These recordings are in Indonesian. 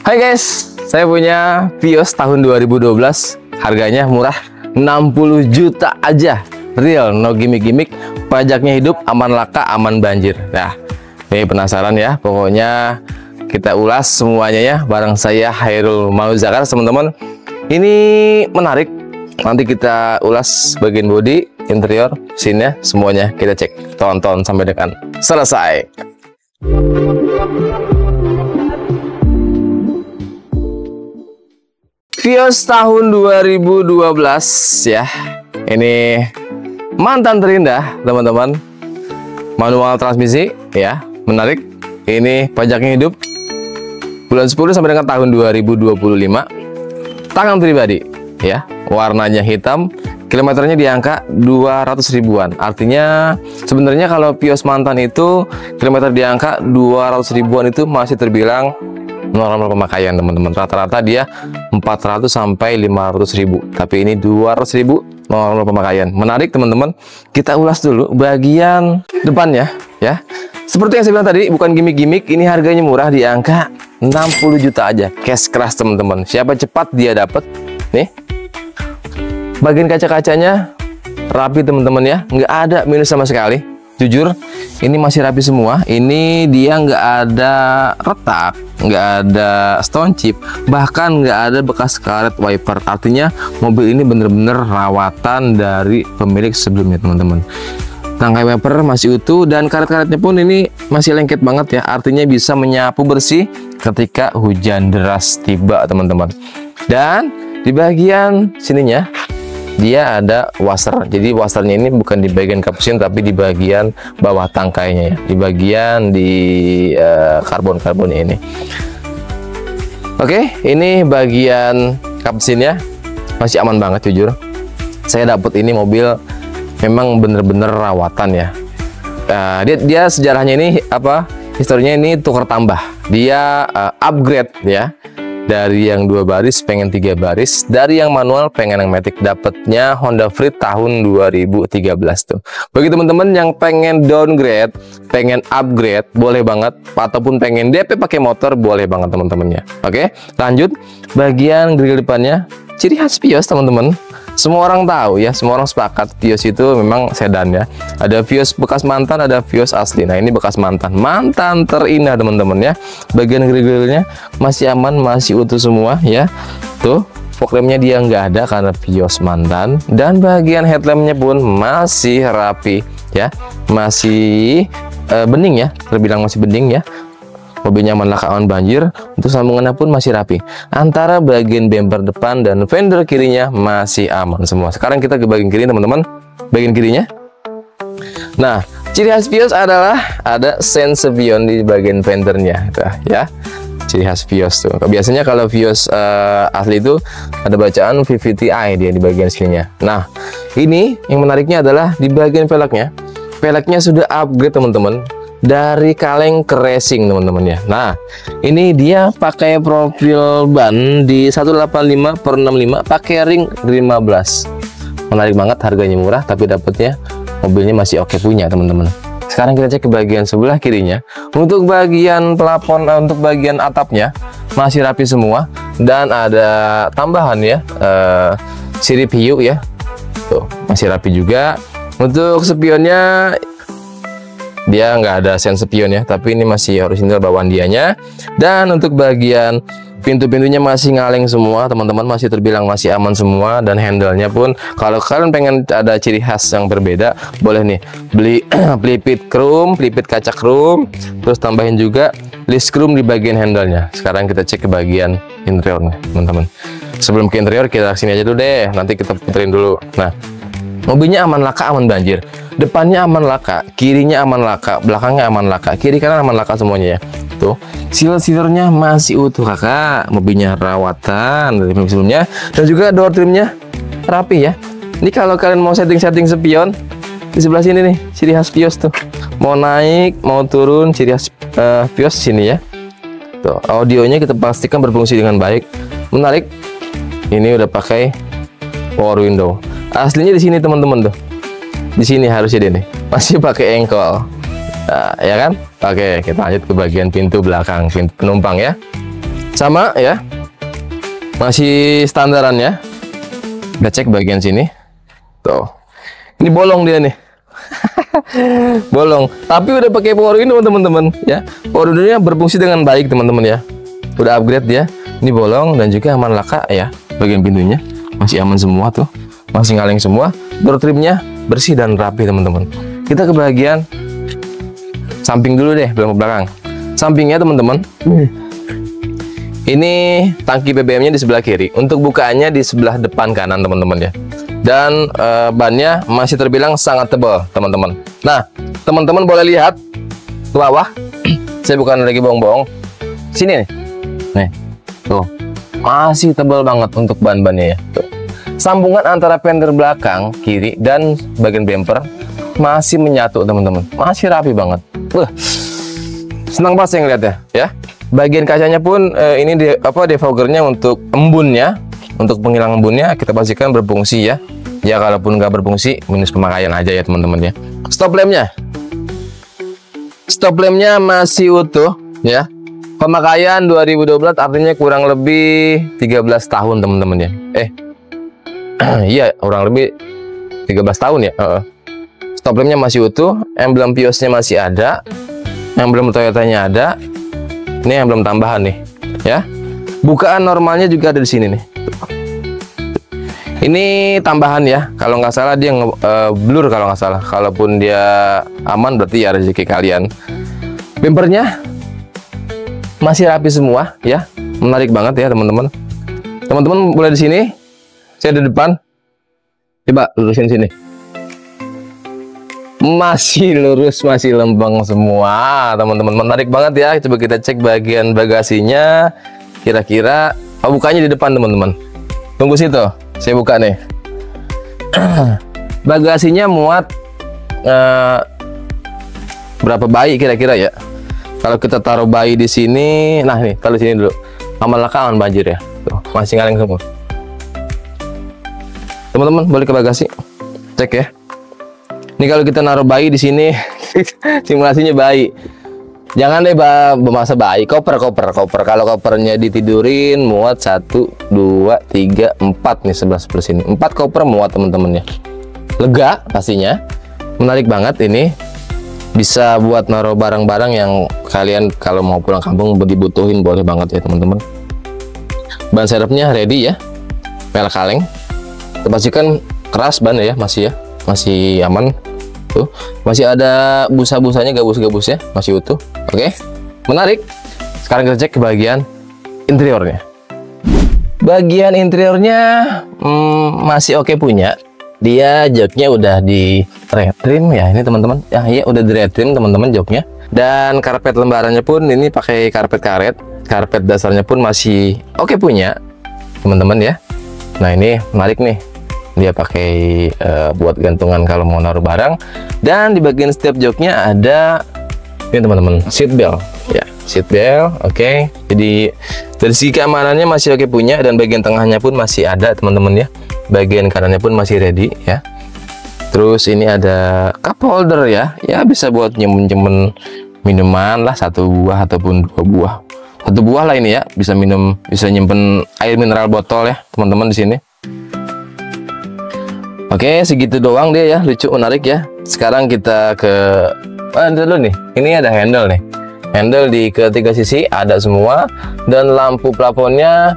Hai guys, saya punya Vios tahun 2012. Harganya murah, 60 juta aja. Real, no gimmick-gimmick. Pajaknya hidup, aman laka, aman banjir. Nah, ini penasaran ya. Pokoknya kita ulas semuanya ya. Bareng saya Hairul Mauzakar, teman-teman. Ini menarik. Nanti kita ulas bagian bodi, interior, scene-nya, semuanya kita cek. Tonton sampai dengan selesai. Vios tahun 2012 ya. Ini mantan terindah, teman-teman. Manual transmisi ya, menarik. Ini pajaknya hidup. Bulan 10 sampai dengan tahun 2025. Tangan pribadi ya. Warnanya hitam. Kilometernya di angka 200 ribuan. Artinya sebenarnya kalau Vios mantan itu kilometer di angka 200 ribuan itu masih terbilang normal pemakaian, teman-teman. Rata-rata dia 400 sampai 500 ribu. Tapi ini 200 ribu normal pemakaian. Menarik, teman-teman. Kita ulas dulu bagian depannya ya. Seperti yang saya bilang tadi, bukan gimmick-gimmick. Ini harganya murah di angka 60 juta aja. Cash keras, teman-teman. Siapa cepat dia dapat. Nih. Bagian kaca-kacanya rapi, teman-teman ya. Nggak ada minus sama sekali. Jujur, ini masih rapi semua. Ini dia nggak ada retak, nggak ada stone chip, bahkan nggak ada bekas karet wiper. Artinya mobil ini bener-bener rawatan dari pemilik sebelumnya, teman-teman. Tangkai wiper masih utuh dan karet-karetnya pun ini masih lengket banget ya. Artinya bisa menyapu bersih ketika hujan deras tiba, teman-teman. Dan di bagian sininya dia ada washer. Jadi washernya ini bukan di bagian kapsin tapi di bagian bawah tangkainya ya, di bagian di karbon-karbonnya ini. Oke, ini bagian kapsinnya masih aman banget, jujur. Saya dapat ini mobil memang bener-bener rawatan ya. Dia sejarahnya ini apa? Historinya ini tukar tambah. Dia upgrade ya. Dari yang 2 baris pengen 3 baris, dari yang manual pengen yang matic. Dapatnya Honda Freed tahun 2013 tuh. Bagi teman-teman yang pengen downgrade, pengen upgrade, boleh banget. Ataupun pengen DP pakai motor, boleh banget teman-temannya. Oke, lanjut. Bagian grill depannya ciri khas Vios, teman-teman. Semua orang tahu ya, semua orang sepakat Vios itu memang sedan ya. Ada Vios bekas mantan, ada Vios asli. Nah, ini bekas mantan. Mantan terindah, teman-teman ya. Bagian grill-grillnya masih aman, masih utuh semua ya. Tuh, fog lampnya dia nggak ada karena Vios mantan. Dan bagian headlampnya pun masih rapi ya. Masih bening ya, terbilang masih bening ya. Mobilnya aman laka, aman banjir. Untuk sambungannya pun masih rapi. Antara bagian bumper depan dan fender kirinya masih aman semua. Sekarang kita ke bagian kiri, teman-teman. Bagian kirinya. Nah, ciri khas Vios adalah ada sense spion di bagian fendernya, ya. Ciri khas Vios tuh. Biasanya kalau Vios asli itu ada bacaan VVT-i dia di bagian sininya. Nah, ini yang menariknya adalah di bagian velgnya. Velgnya sudah upgrade, teman-teman. Dari kaleng ke racing, teman-teman ya. Nah, ini dia pakai profil ban di 185/65 pakai ring 15. Menarik banget, harganya murah tapi dapatnya mobilnya masih oke punya, teman-teman. Sekarang kita cek ke bagian sebelah kirinya. Untuk bagian plafon, untuk bagian atapnya masih rapi semua dan ada tambahan ya, sirip hiu ya. Tuh, masih rapi juga. Untuk spionnya dia nggak ada sen spion ya, tapi ini masih orisinal bawaan dianya. Dan untuk bagian pintu-pintunya masih ngaleng semua, teman-teman, masih terbilang masih aman semua. Dan handle-nya pun kalau kalian pengen ada ciri khas yang berbeda, boleh nih beli pelipit chrome, pelipit kaca chrome, terus tambahin juga list chrome di bagian handle-nya. Sekarang kita cek ke bagian interiornya, teman-teman. Sebelum ke interior, kita sini aja dulu deh, nanti kita puterin dulu. Nah, mobilnya aman laka, aman banjir. Depannya aman laka, kirinya aman laka, belakangnya aman laka, kiri kanan aman laka semuanya ya. Tuh, seal-sealernya masih utuh, kakak. Mobilnya rawatan dari sebelumnya. Dan juga door trimnya rapi ya. Ini kalau kalian mau setting-setting spion, di sebelah sini nih, ciri khas Vios tuh. Mau naik, mau turun, ciri khas Vios sini ya. Tuh, audionya kita pastikan berfungsi dengan baik. Menarik. Ini udah pakai power window. Aslinya di sini, teman-teman tuh. Di sini harusnya dia nih masih pakai engkol. Nah, ya kan? Oke, kita lanjut ke bagian pintu belakang, pintu penumpang ya. sama ya, masih standaran ya. Kita cek bagian sini tuh, ini bolong dia nih. Bolong, tapi udah pakai power window teman-teman ya. Power window-nya berfungsi dengan baik teman-teman ya, udah upgrade dia. Ini bolong dan juga aman laka ya. Bagian pintunya masih aman semua tuh, masih ngaleng semua. Door trimnya bersih dan rapi teman-teman. Kita ke bagian samping dulu deh, belakang. Sampingnya teman-teman, ini tangki BBM-nya di sebelah kiri. Untuk bukaannya di sebelah depan kanan teman-teman ya. Dan bannya masih terbilang sangat tebal teman-teman. Nah, teman-teman boleh lihat ke bawah. Saya bukan lagi bohong-bohong. Sini nih. Nih. Tuh. Masih tebal banget untuk ban-bannya ya. Tuh. Sambungan antara fender belakang kiri dan bagian bumper masih menyatu teman-teman. Masih rapi banget. Senang banget saya ngeliatnya ya. Bagian kacanya pun ini defoggernya untuk embunnya. Untuk penghilang embunnya kita pastikan berfungsi ya. Ya kalaupun nggak berfungsi minus pemakaian aja ya teman-teman ya. Stop lampnya masih utuh ya. Pemakaian 2012 artinya kurang lebih 13 tahun teman-teman ya. Iya kurang lebih 13 tahun ya. Stop lampnya masih utuh. Emblem Viosnya masih ada. Emblem Toyotanya ada. Ini emblem tambahan nih ya. Bukaan normalnya juga ada di sini nih. Ini tambahan ya, kalau nggak salah dia blur kalau nggak salah. Kalaupun dia aman berarti ya rezeki kalian. Bumpernya masih rapi semua ya, menarik banget ya teman-teman. Teman-teman boleh di sini, saya di depan. Coba lurusin sini. Masih lurus, masih lempeng semua teman-teman. Menarik banget ya. Coba kita cek bagian bagasinya. Kira-kira bukanya di depan teman-teman. Tunggu situ. Saya buka nih. Bagasinya muat berapa bayi kira-kira ya? Kalau kita taruh bayi di sini, nah nih, taruh sini dulu. Aman laka, aman banjir ya. Tuh, masih ngaleng semua. Teman-teman boleh ke bagasi, cek ya. Ini kalau kita naruh bayi di sini, simulasinya bayi. Jangan deh masa bayi, koper. Kalau kopernya ditidurin muat 1, 2, 3, 4 nih sebelah sini. 4 koper muat teman-teman ya. Lega pastinya. Menarik banget ini. Bisa buat naruh barang-barang yang kalian kalau mau pulang kampung dibutuhin, boleh banget ya teman-teman. Ban serepnya ready ya. Pelek kaleng. Pastikan keras ban ya, masih aman. Tuh, masih ada busa-busanya, gabus-gabusnya masih utuh. Oke, menarik. Sekarang kita cek ke bagian interiornya. Bagian interiornya masih oke punya. Dia joknya udah di retrim ya ini teman-teman. Ya iya udah di retrim teman-teman joknya. Dan karpet lembarannya pun ini pakai karpet karet. Karpet dasarnya pun masih oke punya teman-teman ya. Nah ini menarik nih. Dia pakai buat gantungan kalau mau naruh barang. Dan di bagian setiap joknya ada ini teman-teman, seat belt ya, seat belt. Oke. Jadi dari segi keamanannya masih oke punya, dan bagian tengahnya pun masih ada teman-teman ya. Bagian kanannya pun masih ready ya. Terus ini ada cup holder ya. Ya bisa buat nyimpen minuman lah, 1 buah ataupun 2 buah. 1 buah lah ini ya, bisa minum, bisa nyimpen air mineral botol ya teman-teman di sini. Oke, segitu doang dia ya, lucu menarik ya. Sekarang kita ke dulu nih. Ini ada handle nih. Handle di ketiga sisi ada semua, dan lampu plafonnya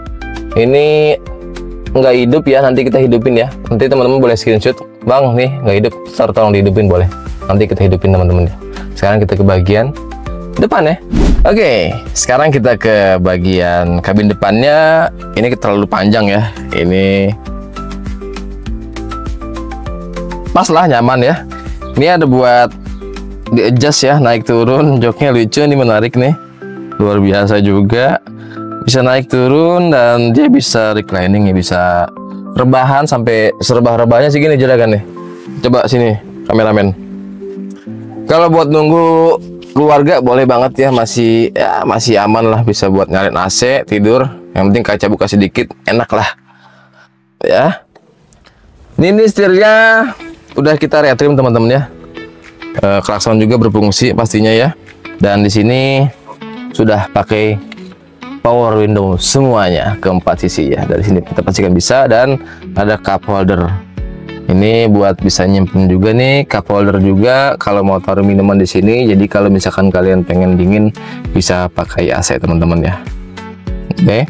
ini nggak hidup ya, nanti kita hidupin ya. Nanti teman-teman boleh screenshot, bang nih nggak hidup, tolong dihidupin boleh. Nanti kita hidupin teman-teman ya. Sekarang kita ke bagian depan ya. Oke, sekarang kita ke bagian kabin depannya. Ini terlalu panjang ya. Ini pas lah, nyaman ya. Ini ada buat di adjust ya, naik turun, joknya lucu, ini menarik nih, luar biasa juga. Bisa naik turun dan dia bisa reclining ya, bisa rebahan sampai serebah-rebahnya segini juragan nih. Coba sini kameramen. Kalau buat nunggu keluarga boleh banget ya, masih aman lah, bisa buat nyalain AC tidur. Yang penting kaca buka sedikit, enak lah ya. Ini setirnya udah kita retrim teman-teman ya. Klakson juga berfungsi pastinya ya. Dan di sini sudah pakai power window semuanya, keempat sisi ya. Dari sini kita pastikan bisa. Dan ada cup holder, ini buat bisa nyimpen juga nih, cup holder juga kalau mau taruh minuman di sini. Jadi kalau misalkan kalian pengen dingin bisa pakai AC teman-teman ya. Oke.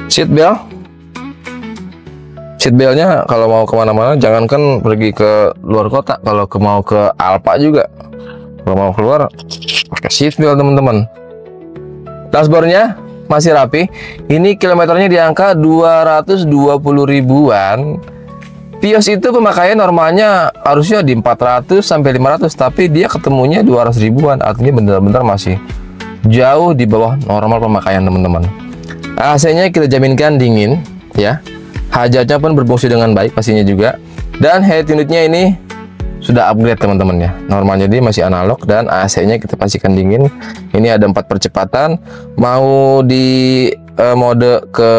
Seat belt, seat beltnya kalau mau kemana-mana, jangankan pergi ke luar kota, kalau mau ke Alfa juga, kalau mau keluar pakai seat belt teman-teman. Dashboardnya masih rapi. Ini kilometernya di angka 220 ribuan. Vios itu pemakaian normalnya harusnya di 400 sampai 500, tapi dia ketemunya 200 ribuan. Artinya benar-benar masih jauh di bawah normal pemakaian teman-teman. AC-nya kita jaminkan dingin ya. Hajatnya pun berfungsi dengan baik pastinya juga. Dan head unitnya ini sudah upgrade teman-teman ya. Normalnya dia masih analog dan AC-nya kita pastikan dingin. Ini ada 4 percepatan. Mau di mode ke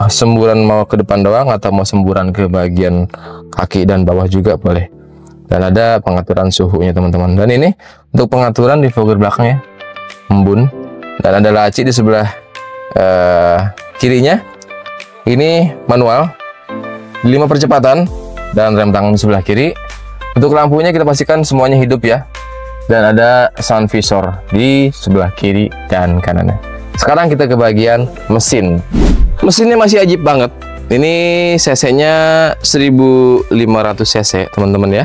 semburan mau ke depan doang atau mau semburan ke bagian kaki dan bawah juga boleh. Dan ada pengaturan suhunya teman-teman. Dan ini untuk pengaturan di fogger belakangnya embun. Dan ada laci di sebelah kirinya. Ini manual 5 percepatan dan rem tangan di sebelah kiri. Untuk lampunya kita pastikan semuanya hidup ya. Dan ada sun visor di sebelah kiri dan kanannya. Sekarang kita ke bagian mesin. Mesinnya masih ajib banget. Ini cc-nya 1500 cc teman-teman ya.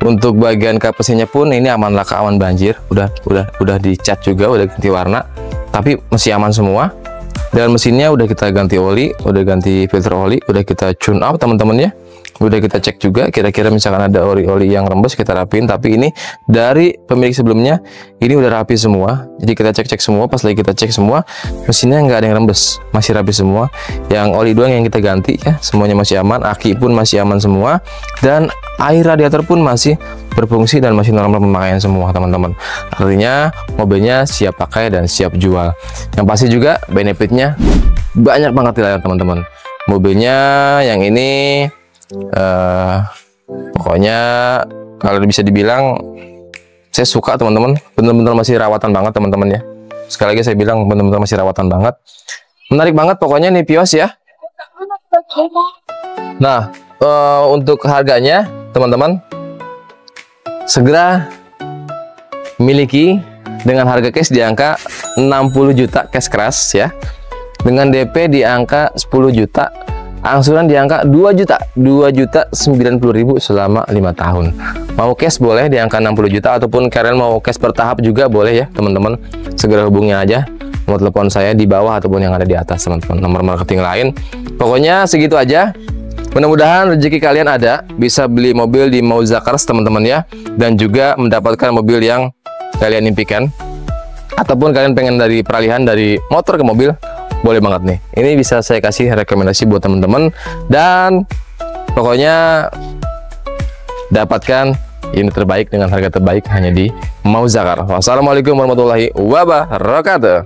Untuk bagian kap mesinnya pun ini aman laka, aman banjir. Udah dicat juga, udah ganti warna. Tapi masih aman semua. Dan mesinnya udah kita ganti oli, udah ganti filter oli, udah kita tune up teman-teman ya. Udah kita cek juga kira-kira misalkan ada oli-oli yang rembes kita rapiin. Tapi ini dari pemilik sebelumnya ini udah rapi semua. Jadi kita cek-cek semua. Pas lagi kita cek semua, mesinnya nggak ada yang rembes, masih rapi semua. Yang oli doang yang kita ganti ya, semuanya masih aman. Aki pun masih aman semua. Dan air radiator pun masih berfungsi dan masih normal pemakaian semua teman-teman. Artinya mobilnya siap pakai dan siap jual. Yang pasti juga benefitnya banyak banget ya teman-teman. Mobilnya yang ini pokoknya kalau bisa dibilang saya suka teman-teman. Bener-bener masih rawatan banget teman-teman ya. Sekali lagi saya bilang bener-bener masih rawatan banget. Menarik banget pokoknya nih Vios ya. Nah untuk harganya teman-teman, segera miliki dengan harga cash di angka 60 juta cash keras ya. Dengan DP di angka 10 juta, angsuran di angka 2.090.000 selama 5 tahun. Mau cash boleh di angka 60 juta ataupun kalian mau cash bertahap juga boleh ya teman-teman. Segera hubungi aja nomor telepon saya di bawah ataupun yang ada di atas teman-teman, nomor marketing lain. Pokoknya segitu aja. Mudah-mudahan rezeki kalian ada, bisa beli mobil di Mauzakars teman-teman ya, dan juga mendapatkan mobil yang kalian impikan. Ataupun kalian pengen dari peralihan dari motor ke mobil, boleh banget nih. Ini bisa saya kasih rekomendasi buat teman-teman. Dan pokoknya dapatkan unit terbaik dengan harga terbaik hanya di Mauzakars. Wassalamualaikum warahmatullahi wabarakatuh.